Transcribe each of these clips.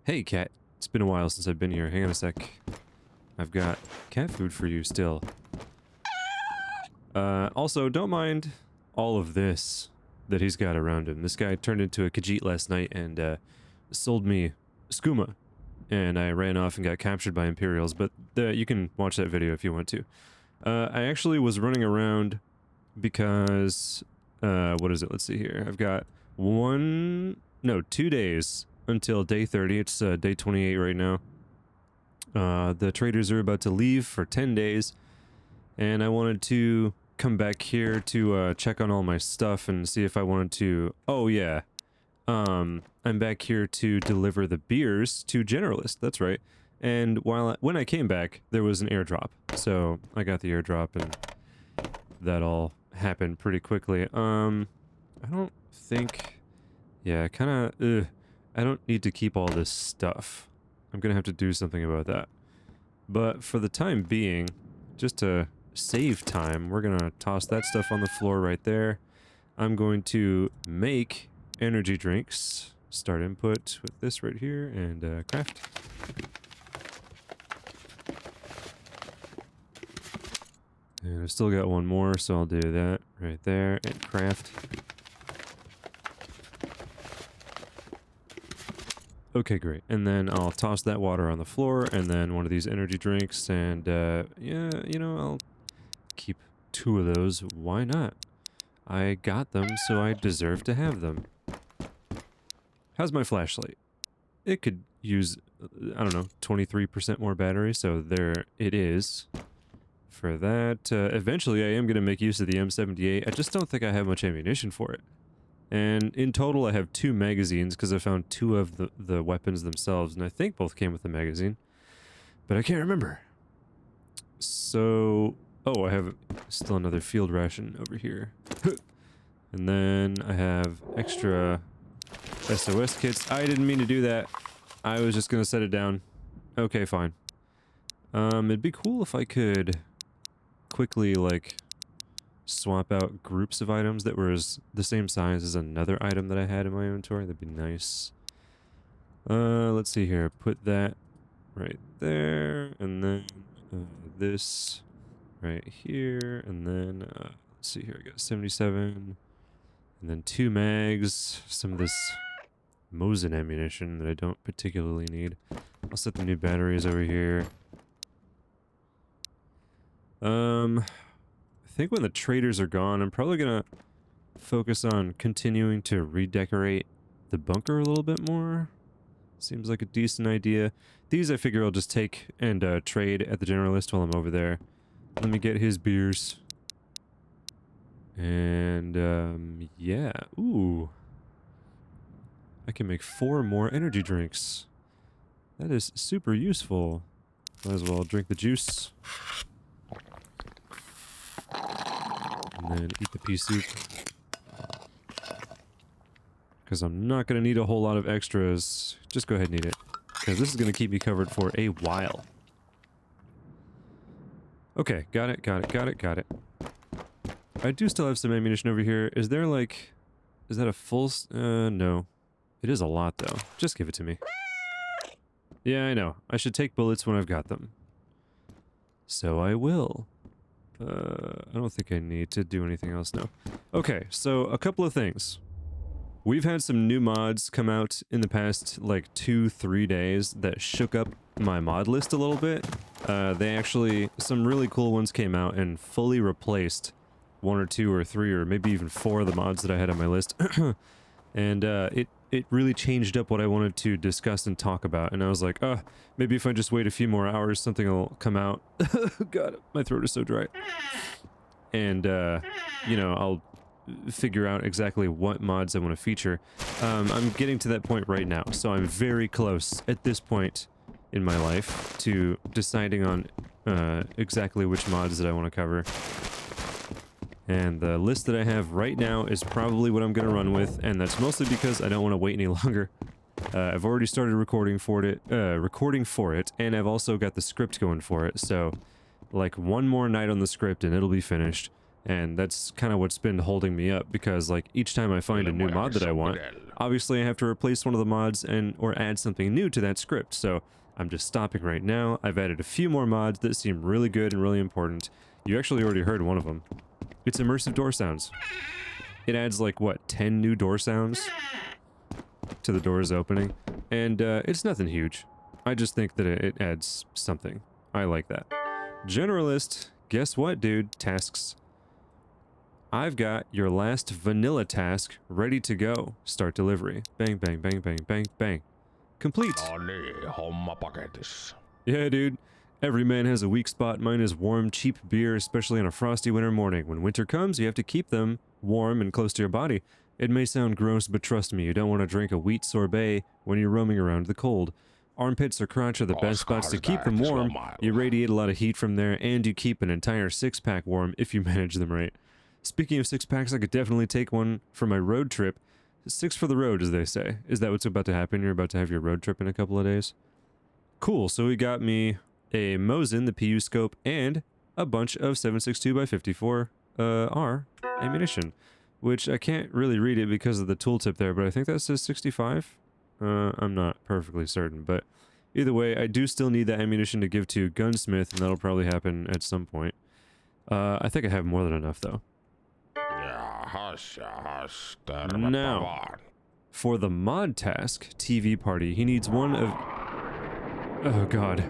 Hey, cat. It's been a while since I've been here. Hang on a sec. I've got cat food for you still. Also, don't mind all of this that he's got around him. This guy turned into a Khajiit last night and sold me skooma. And I ran off and got captured by Imperials, but you can watch that video if you want to. I actually was running around because, what is it? Let's see here. I've got 2 days until day 30. It's day 28 right now. The traders are about to leave for 10 days, and I wanted to come back here to check on all my stuff and see if I wanted to... Oh, yeah. I'm back here to deliver the beers to Generalist. That's right. And when I came back, there was an airdrop. So I got the airdrop, and that all happened pretty quickly. I don't think... Yeah, kind of... I don't need to keep all this stuff. I'm gonna have to do something about that. But for the time being, just to save time, we're gonna toss that stuff on the floor right there. I'm going to make energy drinks. Start input with this right here, and craft. And I've still got one more, so I'll do that right there, and craft. Okay, great. And then I'll toss that water on the floor, and then one of these energy drinks, and yeah, you know, I'll keep 2 of those. Why not? I got them, so I deserve to have them. How's my flashlight? It could use, I don't know, 23% more battery, so there it is. For that, eventually I am going to make use of the M78. I just don't think I have much ammunition for it. And in total, I have 2 magazines because I found 2 of the weapons themselves, and I think both came with a magazine. But I can't remember. So... Oh, I have still another field ration over here. And then I have extra SOS kits. I didn't mean to do that. I was just going to set it down. Okay, fine. It'd be cool if I could quickly, like... swap out groups of items that were the same size as another item that I had in my inventory. That'd be nice. Let's see here. Put that right there, and then this right here, and then let's see here. I got 77, and then 2 mags. Some of this Mosin ammunition that I don't particularly need. I'll set the new batteries over here. I think when the traders are gone, I'm probably gonna focus on continuing to redecorate the bunker a little bit more. Seems like a decent idea. These I figure I'll just take and trade at the Generalist while I'm over there. Let me get his beers. And, yeah. Ooh. I can make 4 more energy drinks. That is super useful. Might as well drink the juice. And then eat the pea soup. Because I'm not going to need a whole lot of extras. Just go ahead and eat it. Because this is going to keep me covered for a while. Okay, got it. I do still have some ammunition over here. Is there like... Is that a full... no. It is a lot though. Just give it to me. Yeah, I know. I should take bullets when I've got them. So I will. I don't think I need to do anything else now. Okay, so a couple of things. We've had some new mods come out in the past, like, 2-3 days that shook up my mod list a little bit. Some really cool ones came out and fully replaced 1 or 2 or 3 or maybe even 4 of the mods that I had on my list. And, it really changed up what I wanted to discuss and talk about, and I was like, maybe if I just wait a few more hours, something will come out. God, my throat is so dry. And, you know, I'll figure out exactly what mods I want to feature. I'm getting to that point right now, so I'm very close at this point in my life to deciding on exactly which mods that I want to cover. And the list that I have right now is probably what I'm going to run with, and that's mostly because I don't want to wait any longer. I've already started recording for it, and I've also got the script going for it, so like 1 more night on the script and it'll be finished. And that's kind of what's been holding me up, because like each time I find a new mod that I want, obviously I have to replace one of the mods and or add something new to that script. So I'm just stopping right now. I've added a few more mods that seem really good and really important. You actually already heard one of them. It's immersive door sounds. It adds like, what, 10 new door sounds to the doors opening. And it's nothing huge. I just think that it adds something. I like that. Generalist, guess what, dude? Tasks. I've got your last vanilla task ready to go. Start delivery. Bang, bang, bang, bang, bang, bang. Complete. Yeah, dude. Every man has a weak spot. Mine is warm, cheap beer, especially on a frosty winter morning. When winter comes, you have to keep them warm and close to your body. It may sound gross, but trust me, you don't want to drink a wheat sorbet when you're roaming around the cold. Armpits or crotch are the best spots to keep them warm. You radiate a lot of heat from there, and you keep an entire six-pack warm if you manage them right. Speaking of six-packs, I could definitely take one for my road trip. 6 for the road, as they say. Is that what's about to happen? You're about to have your road trip in a couple of days? Cool, so we got me a Mosin, the PU scope, and a bunch of 7.62x54 R ammunition, which I can't really read it because of the tooltip there, but I think that says 65. I'm not perfectly certain, but either way, I do still need that ammunition to give to Gunsmith, and that'll probably happen at some point. I think I have more than enough, though. Now, for the mod task, TV party, he needs one of... Oh, God.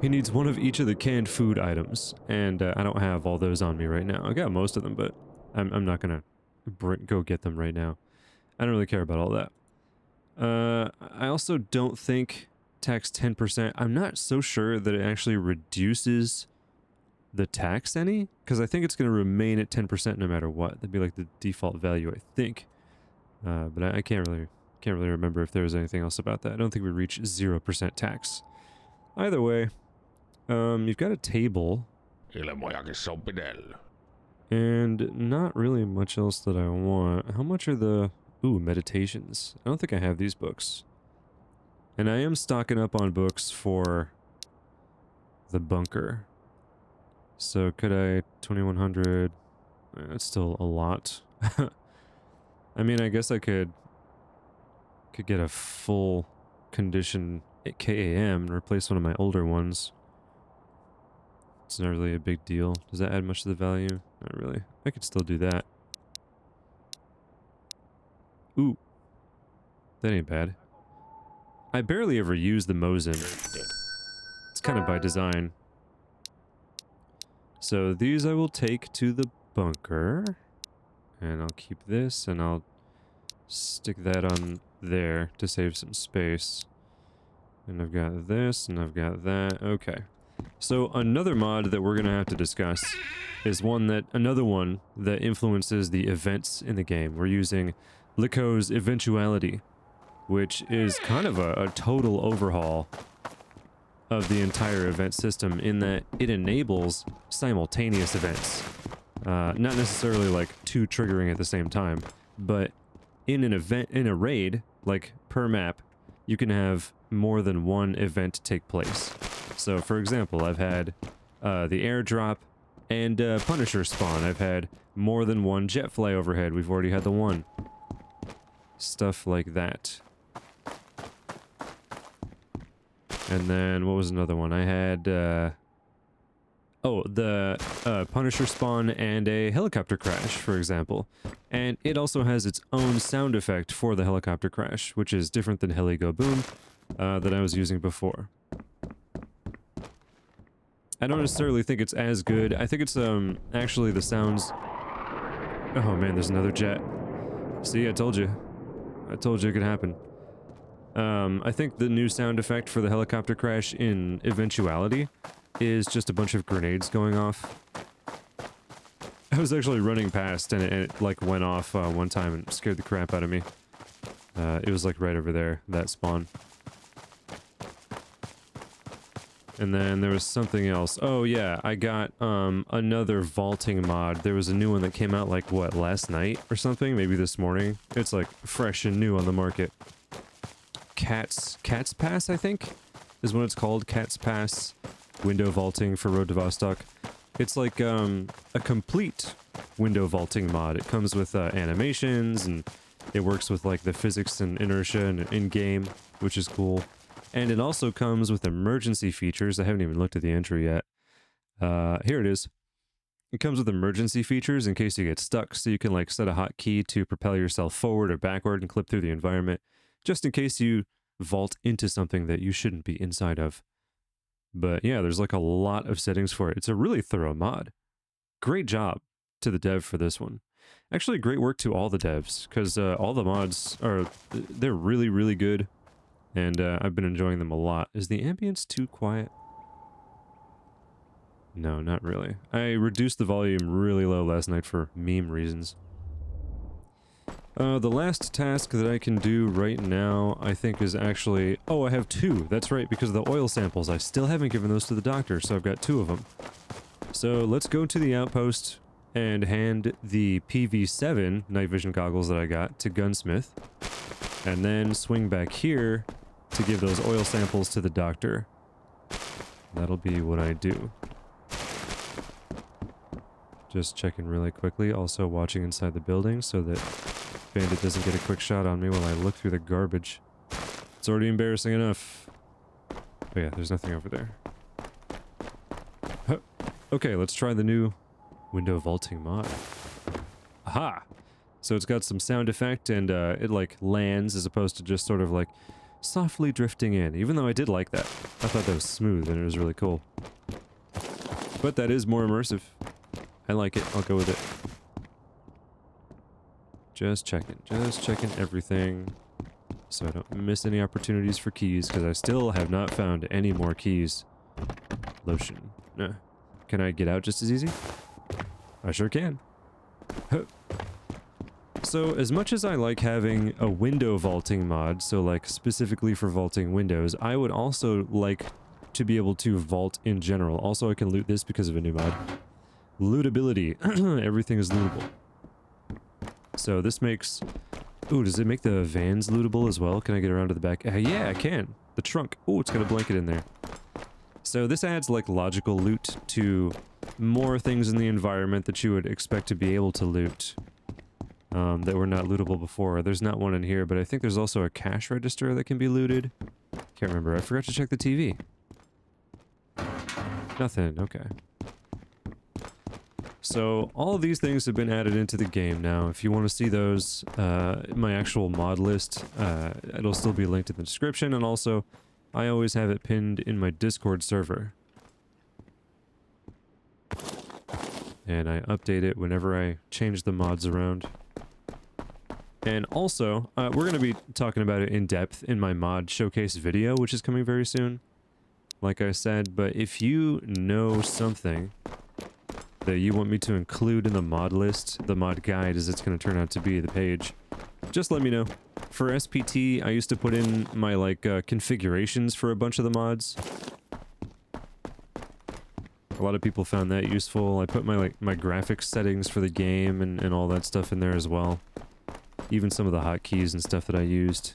He needs one of each of the canned food items, and I don't have all those on me right now. I got most of them, but I'm not gonna go get them right now. I don't really care about all that. I also don't think tax 10%. I'm not so sure that it actually reduces the tax any, because I think it's going to remain at 10% no matter what. That'd be like the default value, I think. But I can't really remember if there was anything else about that. I don't think we reach 0% tax. Either way, you've got a table. And not really much else that I want. How much are the... Ooh, meditations. I don't think I have these books. And I am stocking up on books for the bunker. So could I... 2100... That's still a lot. I mean, I guess I could get a full condition KAM and replace one of my older ones. It's not really a big deal. Does that add much to the value? Not really. I could still do that. Ooh. That ain't bad. I barely ever use the Mosin. It's kind of by design. So these I will take to the bunker. And I'll keep this, and I'll stick that on there to save some space. And I've got this, and I've got that. Okay. So another mod that we're going to have to discuss is another one that influences the events in the game. We're using Lico's Eventuality, which is kind of a total overhaul of the entire event system in that it enables simultaneous events. Not necessarily like two triggering at the same time, but in a raid, like per map, you can have more than one event take place. So for example, I've had the airdrop and Punisher spawn. I've had more than one jet fly overhead. We've already had the one. Stuff like that. And then what was another one? I had the Punisher spawn and a helicopter crash, for example. And it also has its own sound effect for the helicopter crash, which is different than Heli Go Boom that I was using before. I don't necessarily think it's as good. I think it's actually the sounds... Oh man, there's another jet. See, I told you. I told you it could happen. I think the new sound effect for the helicopter crash in Eventuality is just a bunch of grenades going off. I was actually running past and it like went off one time and scared the crap out of me. It was like right over there, that spawn. And then there was something else. Oh yeah, I got another vaulting mod. There was a new one that came out like, what, last night or something? Maybe this morning? It's like fresh and new on the market. Cat's Pass, I think, is what it's called. Cat's Pass window vaulting for Road to Vostok. It's like a complete window vaulting mod. It comes with animations, and it works with like the physics and inertia and in-game, which is cool. And it also comes with emergency features. I haven't even looked at the entry yet. Here it is. It comes with emergency features in case you get stuck, so you can like set a hotkey to propel yourself forward or backward and clip through the environment, just in case you vault into something that you shouldn't be inside of. But yeah, there's like a lot of settings for it. It's a really thorough mod. Great job to the dev for this one. Actually, great work to all the devs, because all the mods they're really, really good, and I've been enjoying them a lot. Is the ambience too quiet? No, not really. I reduced the volume really low last night for meme reasons. The last task that I can do right now, I think, is actually... Oh, I have two. That's right, because of the oil samples. I still haven't given those to the doctor, so I've got two of them. So let's go to the outpost and hand the PV7 night vision goggles that I got to Gunsmith, and then swing back here to give those oil samples to the doctor. That'll be what I do. Just checking really quickly, also watching inside the building so that Bandit doesn't get a quick shot on me while I look through the garbage. It's already embarrassing enough. Oh yeah, there's nothing over there. Huh. Okay, let's try the new window vaulting mod. Aha! So it's got some sound effect, and it like lands as opposed to just sort of like softly drifting in, even though I did like that. I thought that was smooth and it was really cool. But that is more immersive. I like it. I'll go with it. Just checking everything so I don't miss any opportunities for keys, because I still have not found any more keys. Lotion. Nah. Can I get out just as easy? I sure can. Huh. So as much as I like having a window vaulting mod, so like specifically for vaulting windows, I would also like to be able to vault in general. Also, I can loot this because of a new mod. Lootability. Everything is lootable. So this makes... Ooh, does it make the vans lootable as well? Can I get around to the back? Yeah, I can. The trunk. Ooh, it's got a blanket in there. So this adds like logical loot to more things in the environment that you would expect to be able to loot that were not lootable before. There's not one in here, but I think there's also a cash register that can be looted. Can't remember. I forgot to check the TV. Nothing. Okay. So all of these things have been added into the game now. If you want to see those, my actual mod list, it'll still be linked in the description, and also I always have it pinned in my Discord server. And I update it whenever I change the mods around. And also, we're going to be talking about it in depth in my mod showcase video, which is coming very soon, like I said. But if you know something that you want me to include in the mod list, the mod guide as it's going to turn out to be, the page, just let me know. For SPT, I used to put in my like configurations for a bunch of the mods. A lot of people found that useful. I put my my graphics settings for the game and all that stuff in there as well. Even some of the hotkeys and stuff that I used.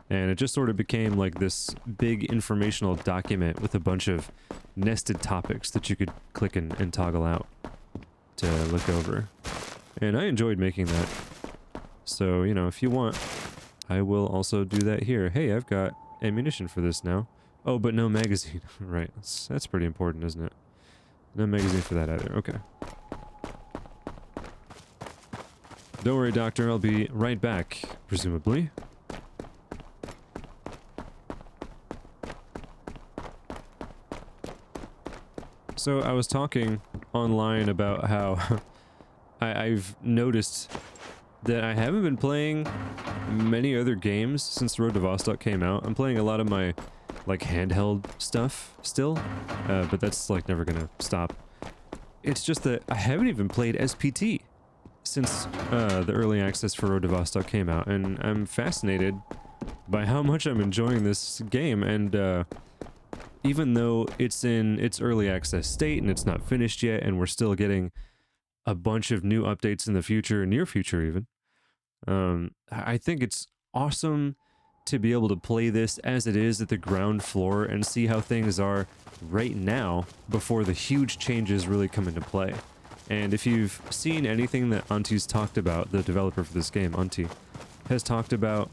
And it just sort of became like this big informational document with a bunch of nested topics that you could click and toggle out to look over. And I enjoyed making that. So, you know, if you want, I will also do that here. Hey, I've got ammunition for this now. Oh, but no magazine. Right, that's pretty important, isn't it? No magazine for that either. Okay. Don't worry, Doctor. I'll be right back, presumably. So I was talking online about how I've noticed that I haven't been playing many other games since Road to Vostok came out. I'm playing a lot of my like handheld stuff still, but that's like never gonna stop. It's just that I haven't even played SPT since the early access for Road to Vostok came out, and I'm fascinated by how much I'm enjoying this game. And even though it's in its early access state and it's not finished yet, and we're still getting a bunch of new updates in the future, near future even, I think it's awesome to be able to play this as it is at the ground floor and see how things are right now before the huge changes really come into play. And if you've seen anything that Unti's talked about, the developer for this game, Unti, has talked about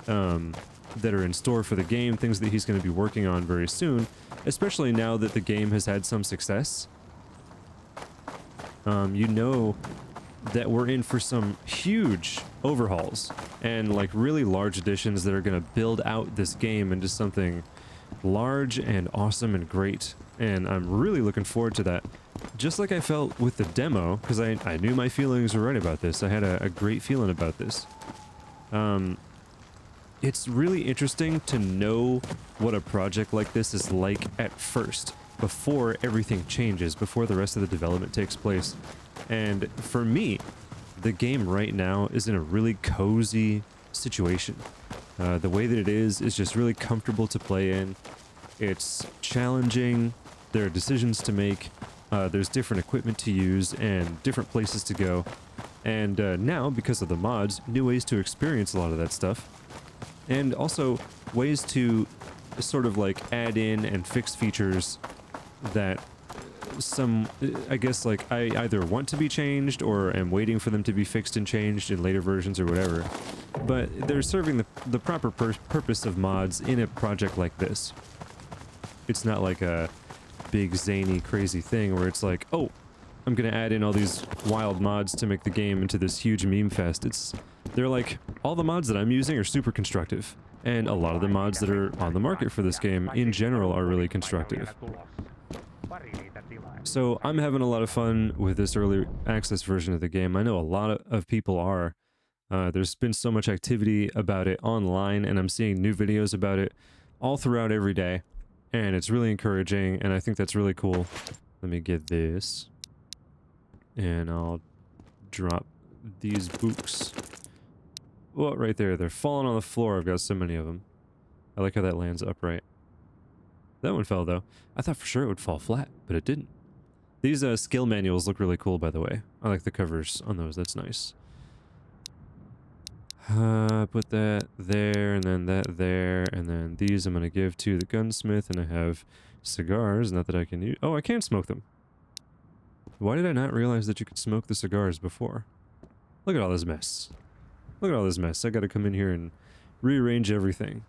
that are in store for the game, things that he's going to be working on very soon, especially now that the game has had some success, you know that we're in for some huge overhauls and like really large additions that are going to build out this game into something large and awesome and great. And I'm really looking forward to that. Just like I felt with the demo, because I knew my feelings were right about this. I had a great feeling about this. It's really interesting to know what a project like this is like at first, before everything changes, before the rest of the development takes place. And for me, the game right now is in a really cozy situation. The way that it is just really comfortable to play in. It's challenging. There are decisions to make. There's different equipment to use and different places to go. And now, because of the mods, new ways to experience a lot of that stuff. And also ways to sort of like add in and fix features that I guess like I either want to be changed or am waiting for them to be fixed and changed in later versions or whatever. But they're serving the proper purpose of mods in a project like this. It's not like a big zany crazy thing where it's like, oh, I'm gonna add in all these wild mods to make the game into this huge meme fest. They're like, all the mods that I'm using are super constructive, and a lot of the mods that are on the market for this game in general are really constructive. So I'm having a lot of fun with this early access version of the game. I know a lot of people are. There's been so much activity about it online, and I'm seeing new videos about it all throughout every day, and it's really encouraging, and I think that's really cool. Let me get this, and I'll drop these books. Well, right there. They're falling on the floor. I've got so many of them. I like how that lands upright. That one fell, though. I thought for sure it would fall flat, but it didn't. These skill manuals look really cool, by the way. I like the covers on those. That's nice. Put that there, and then that there, and then these I'm going to give to the Gunsmith, and I have cigars. Not that I can use... Oh, I can smoke them. Why did I not realize that you could smoke the cigars before? Look at all this mess. Look at all this mess. I gotta come in here and rearrange everything.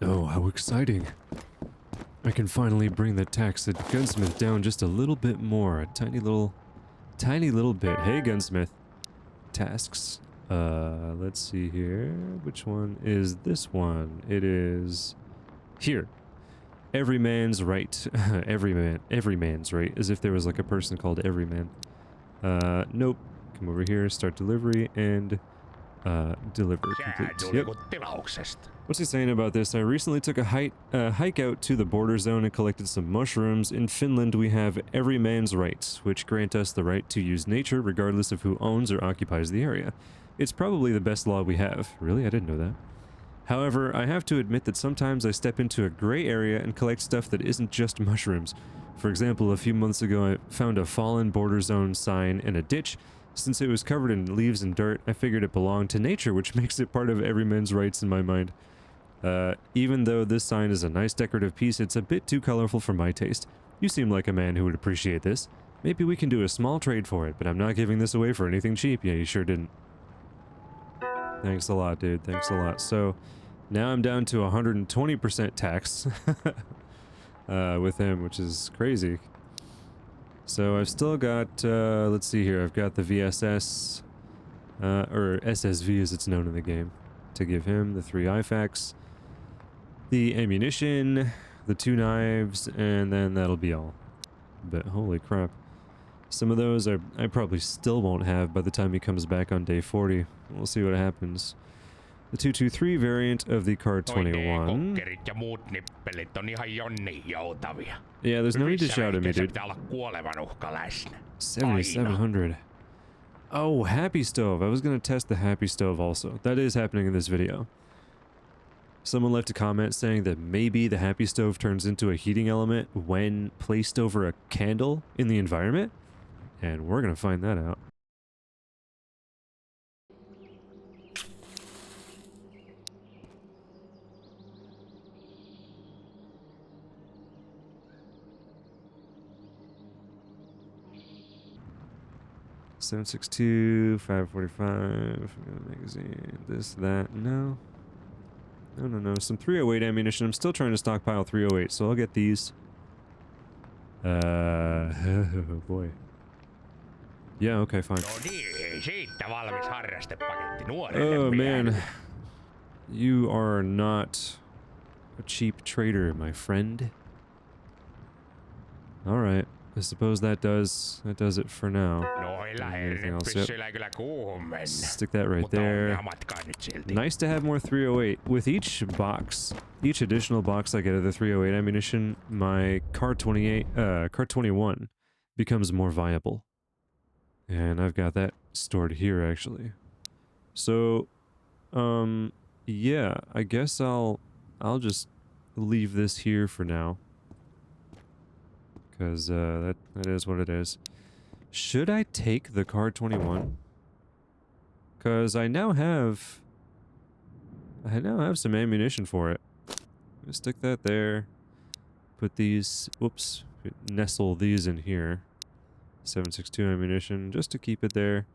Oh, how exciting. I can finally bring the tax at Gunsmith down just a little bit more. A tiny little bit. Hey, Gunsmith. Tasks. Let's see here. Which one is this one? It is here. Every man's right. Every man's right. As if there was like a person called Everyman. Nope. Come over here, start delivery, and deliver complete. Yep. What's he saying about this? I recently took a hike out to the border zone and collected some mushrooms. In Finland, we have every man's rights, which grant us the right to use nature regardless of who owns or occupies the area. It's probably the best law we have. Really? I didn't know that. However, I have to admit that sometimes I step into a gray area and collect stuff that isn't just mushrooms. For example, a few months ago I found a fallen border zone sign in a ditch. Since it was covered in leaves and dirt, I figured it belonged to nature, which makes it part of every man's rights in my mind. Even though this sign is a nice decorative piece, it's a bit too colorful for my taste. You seem like a man who would appreciate this. Maybe we can do a small trade for it, but I'm not giving this away for anything cheap. Yeah, you sure didn't. Thanks a lot, dude. Thanks a lot. So, now I'm down to 120% tax with him, which is crazy. So I've still got, let's see here, I've got the VSS, or SSV as it's known in the game, to give him, the 3 IFAKs, the ammunition, the 2 knives, and then that'll be all. But holy crap. Some of those I probably still won't have by the time he comes back on day 40. We'll see what happens. The 223 variant of the Card 21. Yeah, there's no need to shout at me, dude. 7,700. Oh, Happy Stove. I was going to test the Happy Stove also. That is happening in this video. Someone left a comment saying that maybe the Happy Stove turns into a heating element when placed over a candle in the environment. And we're going to find that out. 7.62, 5.45, magazine, this, that, no. No. Some 308 ammunition. I'm still trying to stockpile 308, so I'll get these. Oh boy. Yeah, okay, fine. Oh man. You are not a cheap trader, my friend. Alright. I suppose that does it for now. Anything else? Yep. Stick that right there. Nice to have more 308. With each box, each additional box I get of the 308 ammunition, my Car 21 becomes more viable. And I've got that stored here actually. So, yeah, I guess I'll just leave this here for now. Because that is what it is. Should I take the Car 21? Because I now have some ammunition for it. Stick that there. Put these, whoops, nestle these in here. 7.62 ammunition, just to keep it there.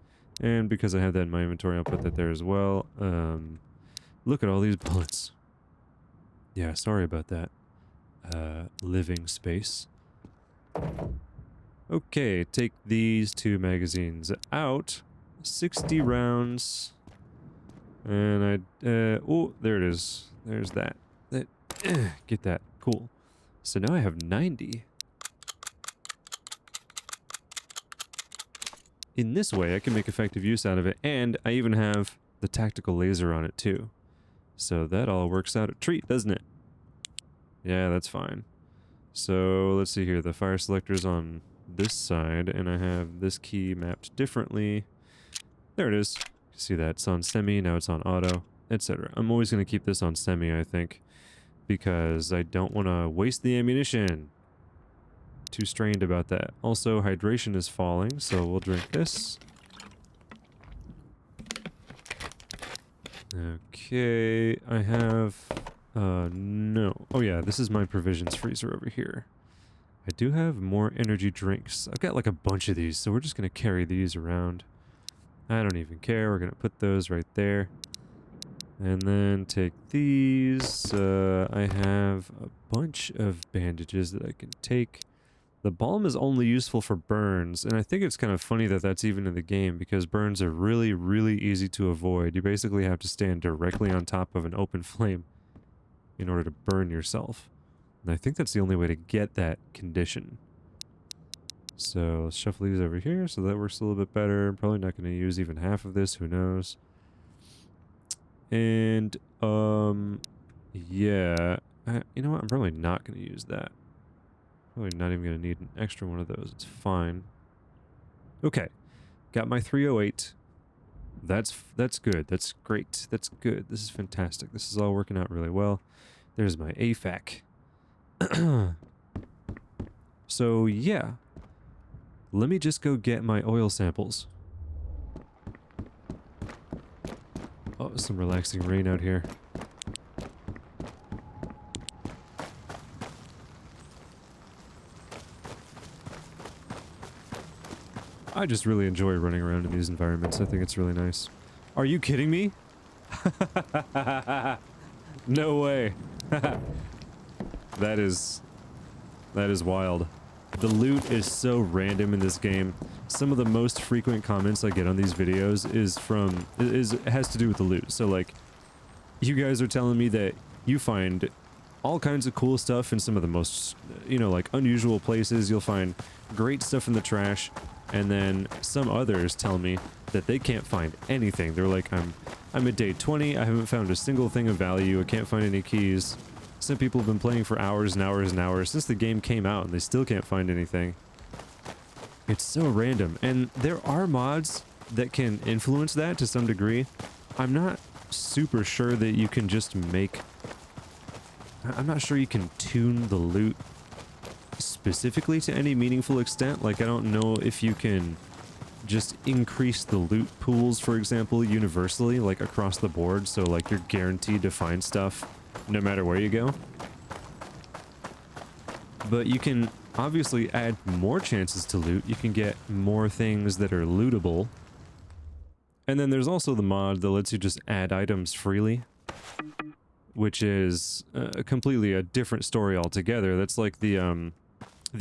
And because I have that in my inventory, I'll put that there as well. Look at all these bullets. Yeah, sorry about that. Living space. Okay, take these two magazines out. 60 rounds. And oh, there it is. There's that. Get that. Cool. So now I have 90. In this way, I can make effective use out of it, and I even have the tactical laser on it too. So that all works out a treat, doesn't it? Yeah, that's fine. So let's see here. The fire selector's on this side, and I have this key mapped differently. There it is. You see that? It's on semi, now it's on auto, etc. I'm always going to keep this on semi, I think, because I don't want to waste the ammunition. Too strained about that. Also, hydration is falling, so we'll drink this. Okay, I have... no. Oh yeah, this is my provisions freezer over here. I do have more energy drinks. I've got like a bunch of these, so we're just going to carry these around. I don't even care. We're going to put those right there. And then take these. I have a bunch of bandages that I can take. The balm is only useful for burns, and I think it's kind of funny that that's even in the game, because burns are really, really easy to avoid. You basically have to stand directly on top of an open flame in order to burn yourself. And I think that's the only way to get that condition. So let's shuffle these over here, so that works a little bit better. I'm probably not going to use even half of this, who knows. And, yeah. You know what? I'm probably not going to use that. Probably not even going to need an extra one of those. It's fine. Okay. Got my 308. That's good. That's great. That's good. This is fantastic. This is all working out really well. There's my AFAC. So, yeah. Let me just go get my oil samples. Oh, some relaxing rain out here. I just really enjoy running around in these environments. I think it's really nice. Are you kidding me? No way. That is wild. The loot is so random in this game. Some of the most frequent comments I get on these videos has to do with the loot. So like, you guys are telling me that you find all kinds of cool stuff in some of the most, like unusual places. You'll find great stuff in the trash. And then some others tell me that they can't find anything. They're like, I'm at day 20, I haven't found a single thing of value, I can't find any keys. Some people have been playing for hours and hours and hours since the game came out, and they still can't find anything. It's so random. And there are mods that can influence that to some degree. I'm not super sure that you can just make... I'm not sure you can tune the loot specifically to any meaningful extent. Like, I don't know if you can just increase the loot pools, for example, universally, like across the board, so like you're guaranteed to find stuff no matter where you go. But you can obviously add more chances to loot. You can get more things that are lootable. And then there's also the mod that lets you just add items freely, which is completely a different story altogether. That's like the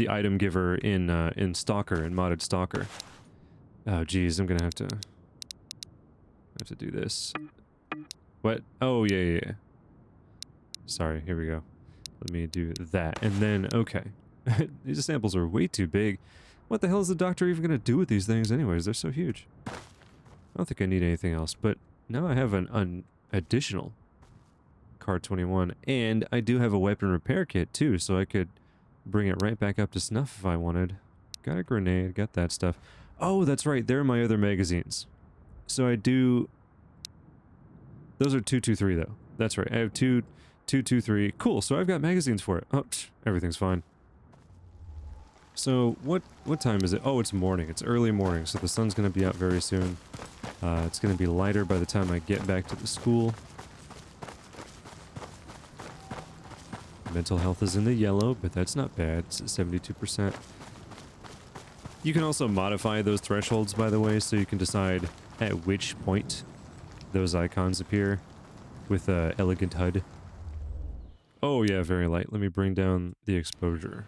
item giver in Stalker, in modded Stalker. Oh geez, I'm gonna have to do this. What? Oh yeah. Sorry, here we go. Let me do that, and then okay. These samples are way too big. What the hell is the doctor even gonna do with these things anyways? They're so huge. I don't think I need anything else, but now I have an additional Card 21, and I do have a weapon repair kit too, so I could bring it right back up to snuff if I wanted. Got a grenade, got that stuff. Oh, that's right, they're my other magazines. So I do... Those are 223 though. That's right, I have 223. Cool, so I've got magazines for it. Oh, everything's fine. So, what time is it? Oh, it's morning. It's early morning, so the sun's going to be out very soon. It's going to be lighter by the time I get back to the school. Mental health is in the yellow, but that's not bad. It's at 72%. You can also modify those thresholds, by the way, so you can decide at which point those icons appear with an elegant HUD. Oh yeah, very light. Let me bring down the exposure.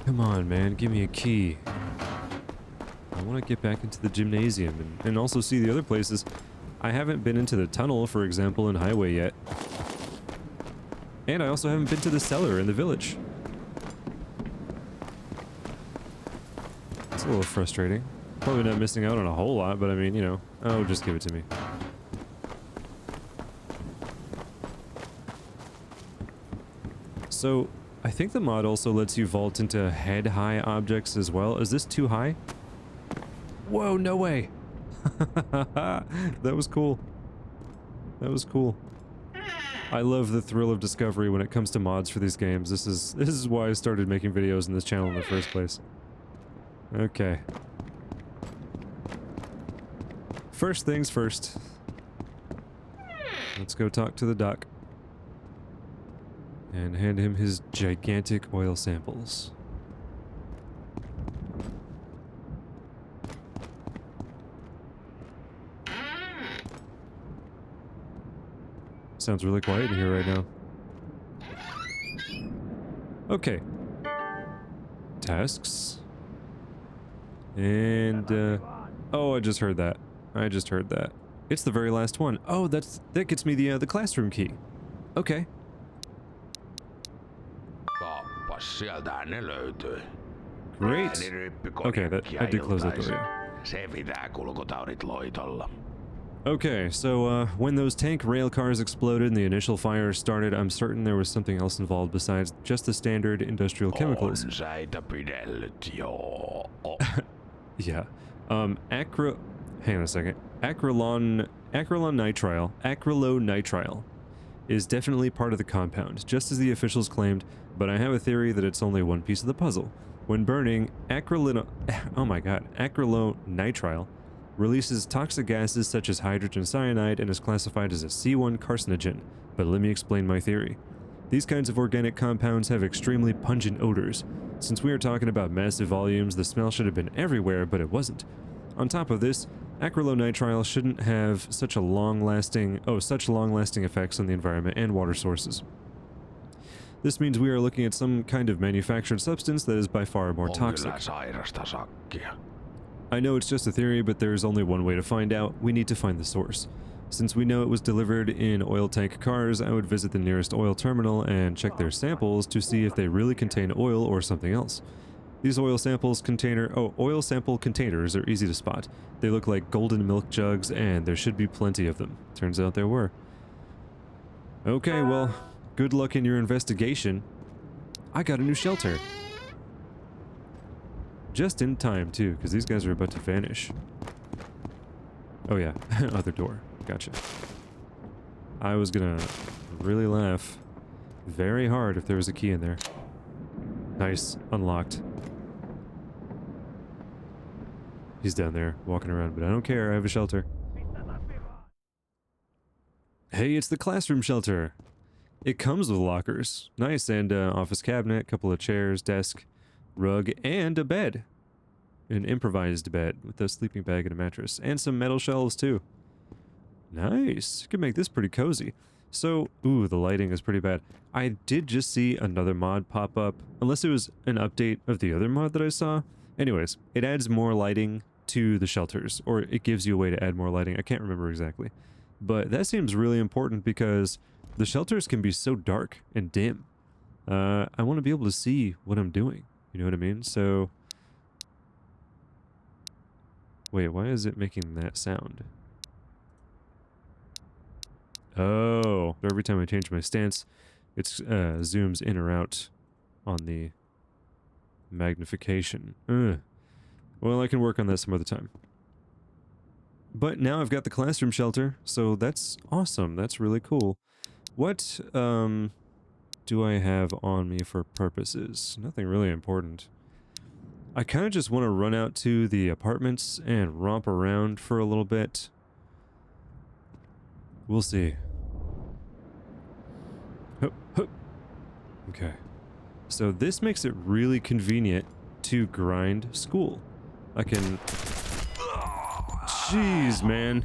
Come on, man, give me a key. I want to get back into the gymnasium and also see the other places. I haven't been into the tunnel, for example, in Highway yet. And I also haven't been to the cellar in the village. It's a little frustrating. Probably not missing out on a whole lot, but I mean, you know, oh, just give it to me. So, I think the mod also lets you vault into head-high objects as well. Is this too high? Whoa, no way! That was cool. That was cool. I love the thrill of discovery when it comes to mods for these games. This is why I started making videos in this channel in the first place. Okay. First things first. Let's go talk to the doc. And hand him his gigantic oil samples. Sounds really quiet in here right now. Okay. Tasks. And, oh, I just heard that. I just heard that. It's the very last one. Oh, that gets me the classroom key. Okay. Great. Okay, I did close that door. Okay, so when those tank rail cars exploded and the initial fire started, I'm certain there was something else involved besides just the standard industrial chemicals. Yeah. Hang on a second. Acrylonitrile is definitely part of the compound, just as the officials claimed, but I have a theory that it's only one piece of the puzzle. When burning, acrylonitrile releases toxic gases such as hydrogen cyanide and is classified as a C1 carcinogen, but let me explain my theory. These kinds of organic compounds have extremely pungent odors. Since we are talking about massive volumes, the smell should have been everywhere, but it wasn't. On top of this, acrylonitrile shouldn't have such long-lasting effects on the environment and water sources. This means we are looking at some kind of manufactured substance that is by far more toxic. I know it's just a theory, but there is only one way to find out. We need to find the source. Since we know it was delivered in oil tank cars, I would visit the nearest oil terminal and check their samples to see if they really contain oil or something else. These oil sample containers are easy to spot. They look like golden milk jugs, and there should be plenty of them. Turns out there were. Okay, well, good luck in your investigation. I got a new shelter. Just in time, too, because these guys are about to vanish. Oh yeah, other door. Gotcha. I was gonna really laugh very hard if there was a key in there. Nice. Unlocked. He's down there walking around, but I don't care. I have a shelter. Hey, it's the classroom shelter. It comes with lockers. Nice, and office cabinet, couple of chairs, desk, rug, and a bed. An improvised bed with a sleeping bag and a mattress. And some metal shelves, too. Nice. You can make this pretty cozy. So, ooh, the lighting is pretty bad. I did just see another mod pop up. Unless it was an update of the other mod that I saw. Anyways, it adds more lighting to the shelters. Or it gives you a way to add more lighting. I can't remember exactly. But that seems really important because the shelters can be so dark and dim. I want to be able to see what I'm doing. You know what I mean? So... Wait, why is it making that sound? Oh, every time I change my stance, it zooms in or out on the magnification. Ugh. Well, I can work on that some other time. But now I've got the classroom shelter, so that's awesome. That's really cool. What do I have on me for purposes? Nothing really important. I kind of just want to run out to the apartments and romp around for a little bit. We'll see. Hup, hup. Okay. So this makes it really convenient to grind school. I can... Jeez, man.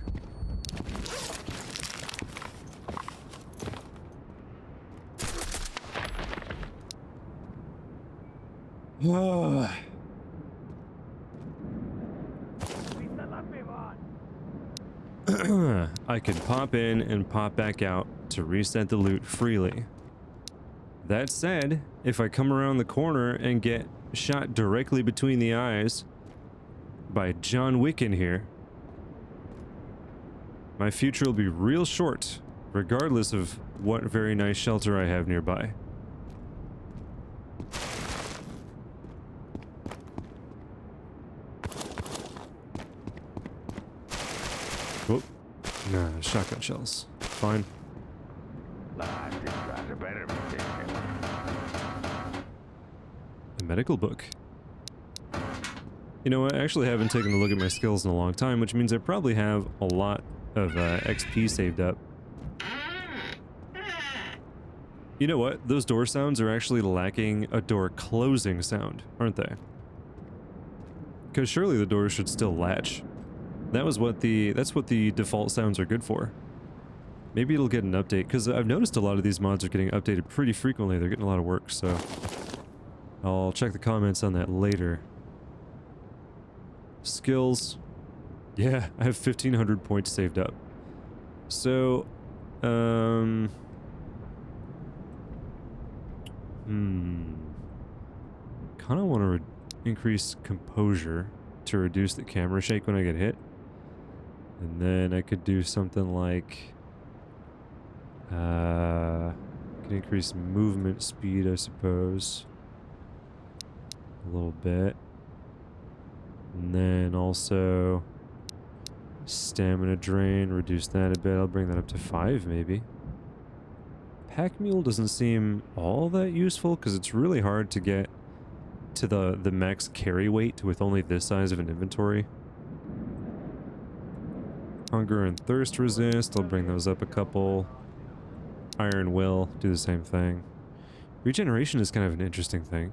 I can pop in and pop back out to reset the loot freely. That said, if I come around the corner and get shot directly between the eyes by John Wick in here, my future will be real short, regardless of what very nice shelter I have nearby. Whoop. Nah, shotgun shells. Fine. A medical book. You know what? I actually haven't taken a look at my skills in a long time, which means I probably have a lot of XP saved up. You know what? Those door sounds are actually lacking a door closing sound, aren't they? Because surely the doors should still latch. That's what the default sounds are good for. Maybe it'll get an update, because I've noticed a lot of these mods are getting updated pretty frequently. They're getting a lot of work, so I'll check the comments on that later. Skills. Yeah, I have 1,500 points saved up. So, kind of want to increase composure to reduce the camera shake when I get hit. And then I could do something like, can increase movement speed, I suppose. A little bit. And then also stamina drain, reduce that a bit. I'll bring that up to 5 maybe. Pack mule doesn't seem all that useful because it's really hard to get to the max carry weight with only this size of an inventory. Hunger and thirst resist, I'll bring those up a couple. Iron will, do the same thing. Regeneration is kind of an interesting thing.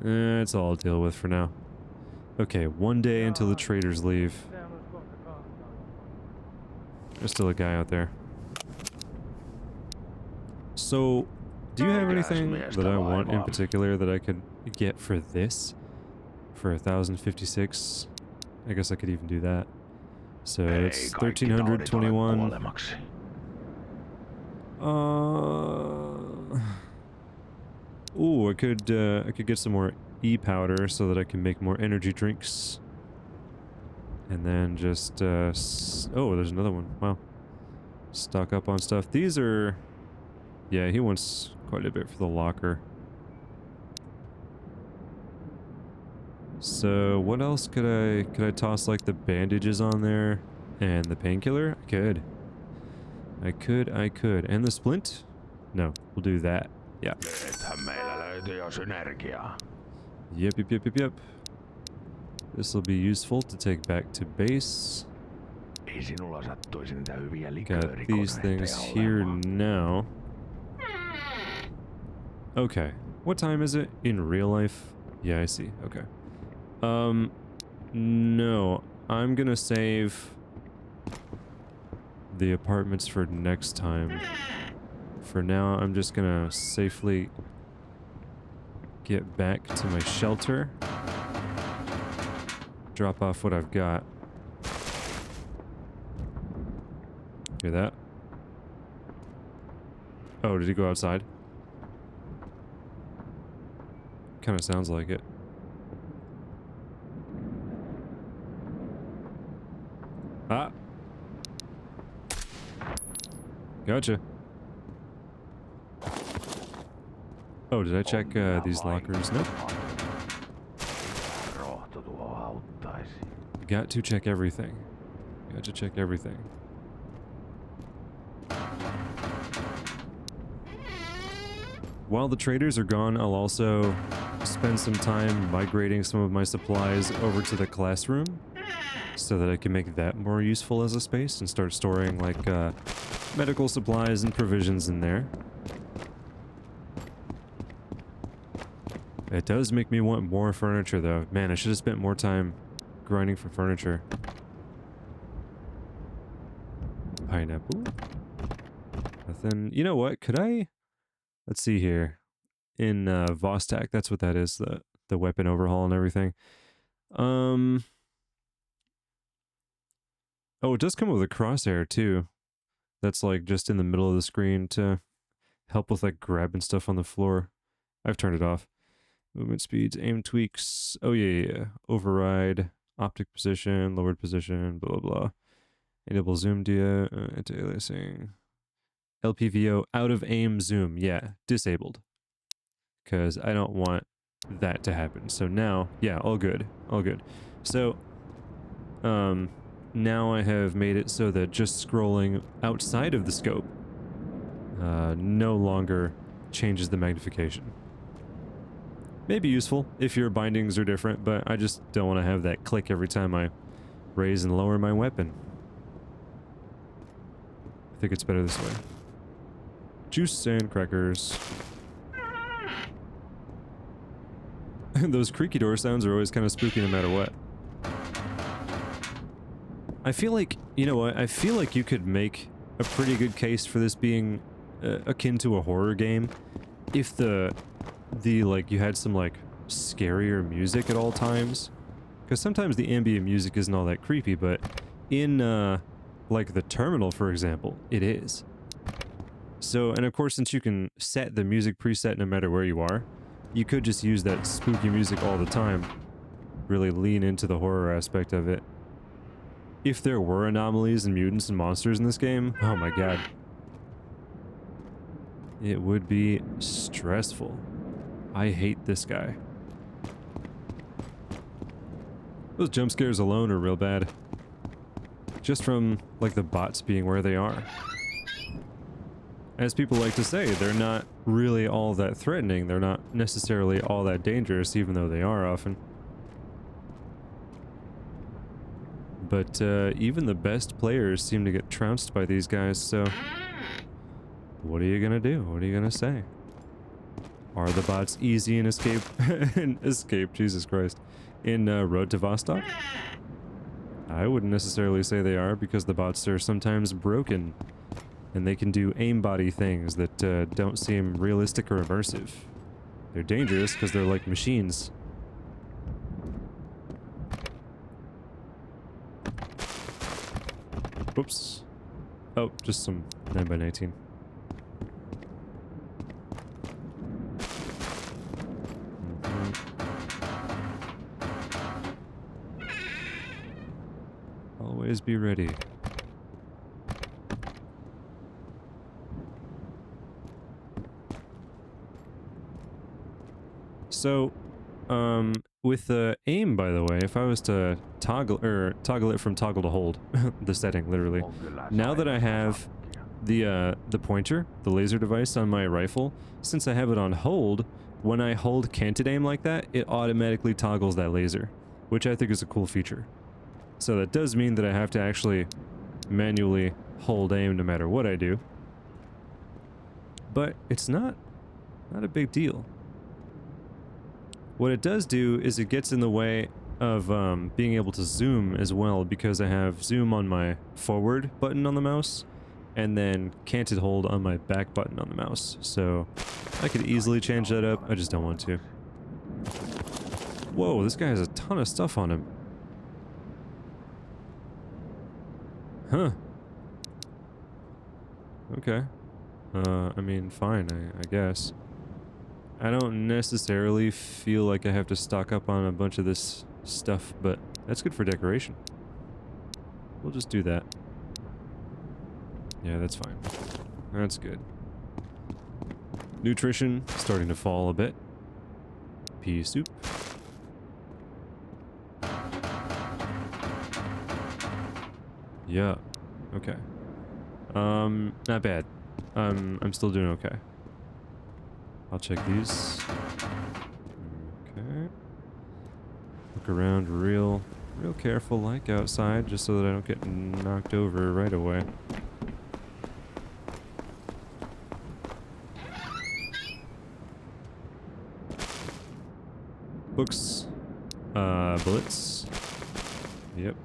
It's all I'll deal with for now. Okay, 1 day until the traders leave. There's still a guy out there. So, do you have anything that I want in particular that I could get for this? For 1,056? I guess I could even do that. So it's 1,321. Ooh, I could get some more E-powder so that I can make more energy drinks. And then just, oh, there's another one. Wow. Stock up on stuff. These are... Yeah, he wants quite a bit for the locker. So, what else could I toss, like, the bandages on there? And the painkiller? I could. And the splint? No, we'll do that. Yeah. Yep, yep, yep, yep, yep. This will be useful to take back to base. Got these things here now. Okay. What time is it in real life? Yeah, I see. Okay. No. I'm gonna save the apartments for next time. For now, I'm just gonna safely get back to my shelter. Drop off what I've got. Hear that? Oh, did he go outside? Kind of sounds like it. Ah! Gotcha. Oh, did I check these lockers? Nope. Got to check everything. Got to check everything. While the traders are gone, I'll also spend some time migrating some of my supplies over to the classroom so that I can make that more useful as a space and start storing like medical supplies and provisions in there. It does make me want more furniture though. Man, I should have spent more time grinding for furniture. Pineapple. Nothing. You know what? Could I... Let's see here. In Vostok, that's what that is, the weapon overhaul and everything. Oh, it does come with a crosshair too. That's like just in the middle of the screen to help with like grabbing stuff on the floor. I've turned it off. Movement speeds, aim tweaks. Oh yeah. Override, optic position, lowered position, blah blah blah. Enable zoom dia, anti-aliasing. LPVO, out of aim zoom. Yeah, disabled. Because I don't want that to happen. So now, yeah, all good. All good. So, now I have made it so that just scrolling outside of the scope no longer changes the magnification. Maybe useful if your bindings are different, but I just don't want to have that click every time I raise and lower my weapon. I think it's better this way. Juice and crackers. Those creaky door sounds are always kind of spooky no matter what. I feel like, you know what, I feel like you could make a pretty good case for this being akin to a horror game if like, you had some, like, scarier music at all times. Because sometimes the ambient music isn't all that creepy, but in, like, the terminal, for example, it is. So, and of course, since you can set the music preset no matter where you are, you could just use that spooky music all the time. Really lean into the horror aspect of it. If there were anomalies and mutants and monsters in this game, oh my god. It would be stressful. I hate this guy. Those jump scares alone are real bad. Just from, like, the bots being where they are. As people like to say, they're not really all that threatening. They're not necessarily all that dangerous, even though they are often. But even the best players seem to get trounced by these guys, so... What are you gonna do? What are you gonna say? Are the bots easy in escape? Jesus Christ. In Road to Vostok? I wouldn't necessarily say they are, because the bots are sometimes broken. And they can do aimbody things that don't seem realistic or immersive. They're dangerous because they're like machines. Oops. Oh, just some 9x19. Always be ready. So, with the aim, by the way, if I was to toggle it from toggle to hold, the setting literally. Now that I have the pointer, the laser device on my rifle, since I have it on hold, when I hold canted aim like that, it automatically toggles that laser, which I think is a cool feature. So that does mean that I have to actually manually hold aim no matter what I do. But it's not a big deal. What it does do is it gets in the way of being able to zoom as well, because I have zoom on my forward button on the mouse and then canted hold on my back button on the mouse. So I could easily change that up. I just don't want to. Whoa, this guy has a ton of stuff on him. Huh. Okay. I mean, fine, I guess. I don't necessarily feel like I have to stock up on a bunch of this stuff, but that's good for decoration. We'll just do that. Yeah, that's fine. That's good. Nutrition starting to fall a bit. Pea soup. Yeah. Okay. Not bad. I'm still doing okay. I'll check these. Okay. Look around real careful like outside, just so that I don't get knocked over right away. Books. Bullets. Yep.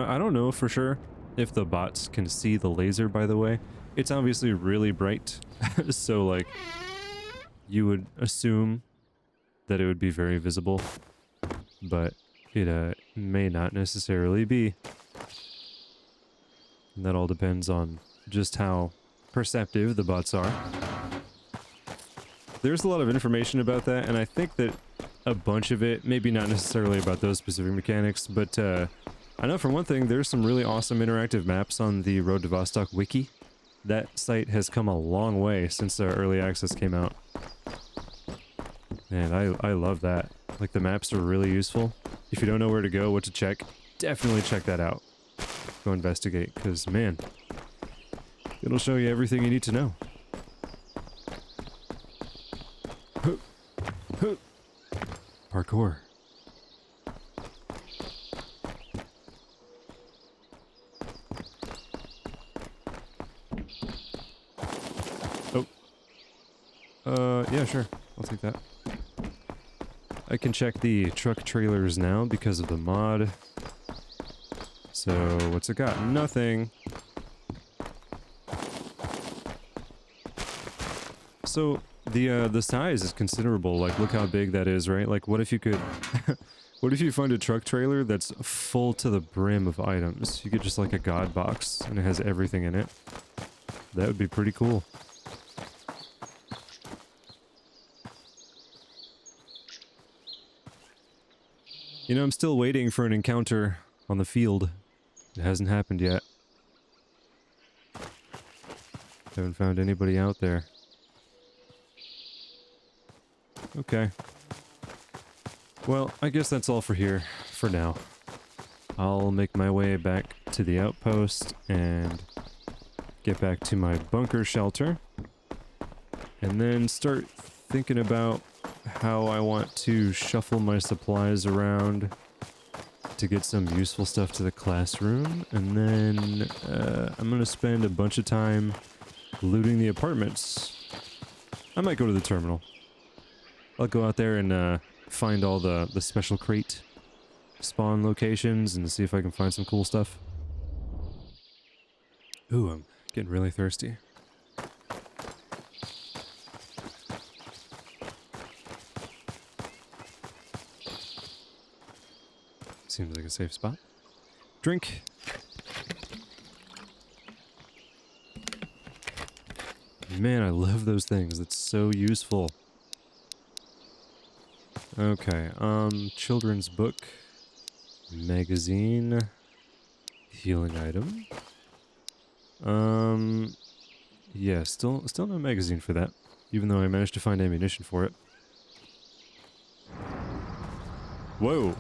I don't know for sure if the bots can see the laser, by the way. It's obviously really bright, so like you would assume that it would be very visible, but it may not necessarily be. And that all depends on just how perceptive the bots are. There's a lot of information about that, and I think that a bunch of it, maybe not necessarily about those specific mechanics, but I know for one thing, there's some really awesome interactive maps on the Road to Vostok wiki. That site has come a long way since early access came out. And I love that. Like, the maps are really useful. If you don't know where to go, what to check, definitely check that out. Go investigate, because, man, it'll show you everything you need to know. Parkour. Yeah, sure. I'll take that. I can check the truck trailers now because of the mod. So, what's it got? Nothing. So, the size is considerable. Like, look how big that is, right? Like, what if you could... what if you find a truck trailer that's full to the brim of items? You get just like a god box, and it has everything in it. That would be pretty cool. You know, I'm still waiting for an encounter on the field. It hasn't happened yet. Haven't found anybody out there. Okay. Well, I guess that's all for here, for now. I'll make my way back to the outpost and get back to my bunker shelter. And then start thinking about how I want to shuffle my supplies around to get some useful stuff to the classroom. And then I'm going to spend a bunch of time looting the apartments. I might go to the terminal. I'll go out there and find all the special crate spawn locations and see if I can find some cool stuff. Ooh, I'm getting really thirsty. Seems like a safe spot. Drink. Man, I love those things. That's so useful. Okay, children's book, magazine, healing item. Yeah, still no magazine for that, even though I managed to find ammunition for it. Whoa.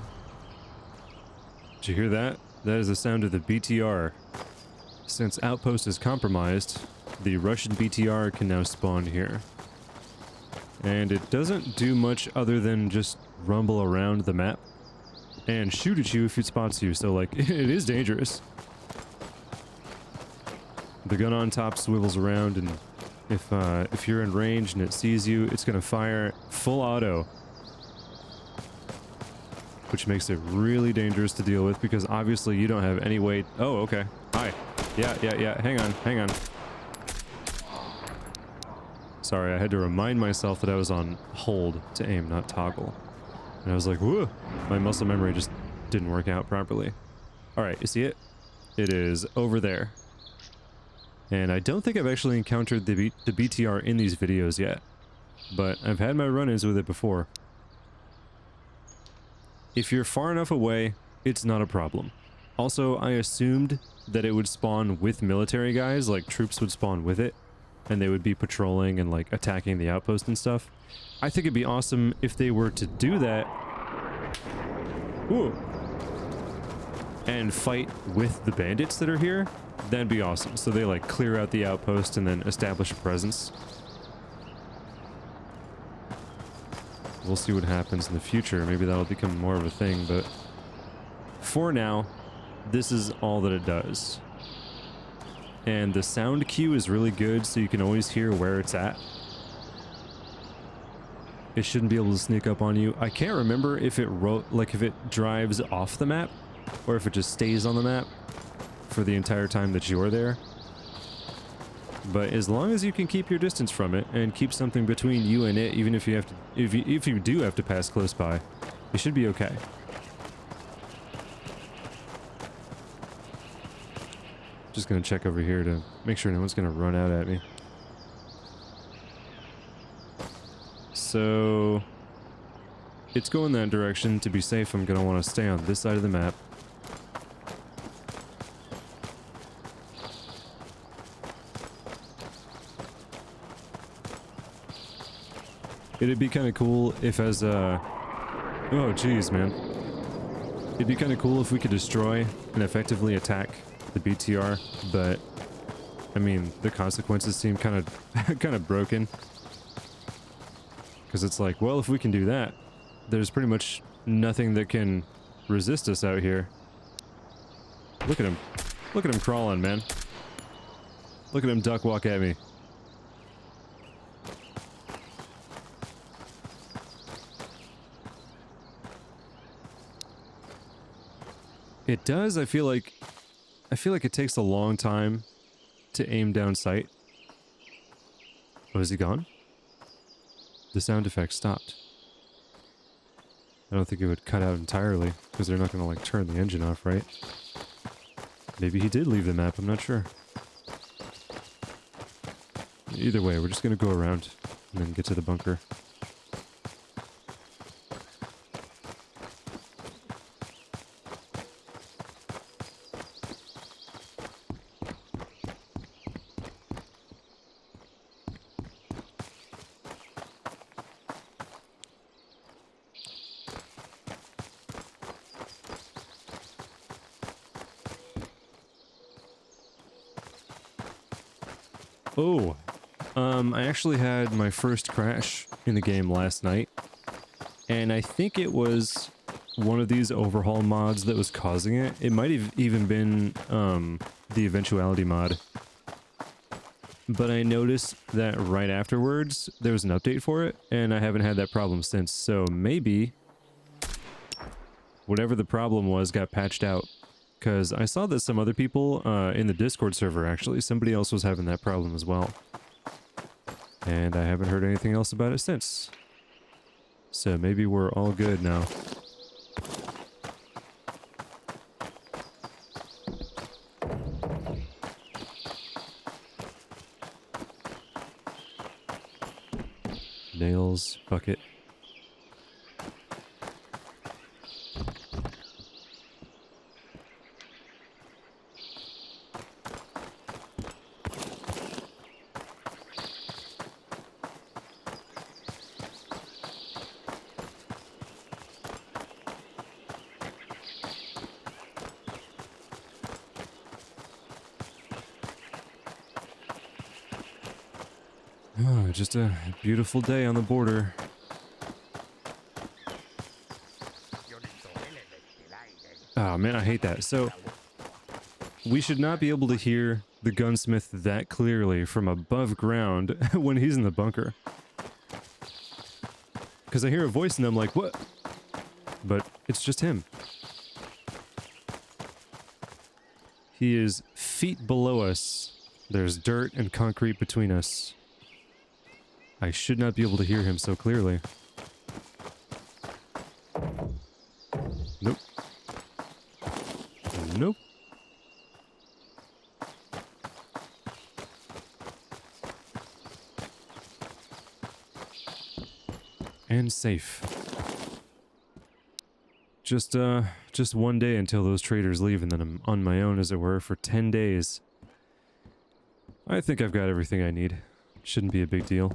Did you hear that? That is the sound of the BTR. Since Outpost is compromised, the Russian BTR can now spawn here. And it doesn't do much other than just rumble around the map and shoot at you if it spots you, so like, it is dangerous. The gun on top swivels around, and if you're in range and it sees you, it's gonna fire full auto. Which makes it really dangerous to deal with, because obviously you don't have any way... Oh, okay. Hi. Yeah. Hang on. Sorry, I had to remind myself that I was on hold to aim, not toggle. And I was like, whoa! My muscle memory just didn't work out properly. Alright, you see it? It is over there. And I don't think I've actually encountered the BTR in these videos yet. But I've had my run-ins with it before. If you're far enough away, it's not a problem. Also, I assumed that it would spawn with military guys, like troops would spawn with it, and they would be patrolling and like attacking the outpost and stuff. I think it'd be awesome if they were to do that. Ooh. And fight with the bandits that are here. That'd be awesome. So they like clear out the outpost and then establish a presence. We'll see what happens in the future. Maybe that'll become more of a thing, but for now, this is all that it does. And the sound cue is really good, so you can always hear where it's at. It shouldn't be able to sneak up on you. I can't remember if it if it drives off the map, or if it just stays on the map for the entire time that you're there. But as long as you can keep your distance from it and keep something between you and it, even if you have to, if you do have to pass close by, you should be okay. Just gonna check over here to make sure no one's gonna run out at me. So it's going that direction. To be safe, I'm gonna want to stay on this side of the map. It'd be kind of cool if as a... Oh, jeez, man. It'd be kind of cool if we could destroy and effectively attack the BTR, but... I mean, the consequences seem kind of broken. Because it's like, well, if we can do that, there's pretty much nothing that can resist us out here. Look at him. Look at him crawling, man. Look at him duck walk at me. It does. I feel like it takes a long time to aim down sight. Oh, is he gone? The sound effect stopped. I don't think it would cut out entirely, because they're not going to like turn the engine off, right? Maybe he did leave the map, I'm not sure. Either way, we're just going to go around and then get to the bunker. Oh, I actually had my first crash in the game last night, and I think it was one of these overhaul mods that was causing it. It might have even been the eventuality mod, but I noticed that right afterwards there was an update for it, and I haven't had that problem since. So maybe whatever the problem was got patched out. Because I saw that some other people in the Discord server, actually, somebody else was having that problem as well. And I haven't heard anything else about it since. So maybe we're all good now. Nails, bucket. Oh, just a beautiful day on the border. Oh man, I hate that. So, we should not be able to hear the gunsmith that clearly from above ground when he's in the bunker. Because I hear a voice and I'm like, what? But it's just him. He is feet below us. There's dirt and concrete between us. I should not be able to hear him so clearly. Nope. Nope. And safe. Just one day until those traders leave, and then I'm on my own, as it were, for 10 days. I think I've got everything I need. Shouldn't be a big deal.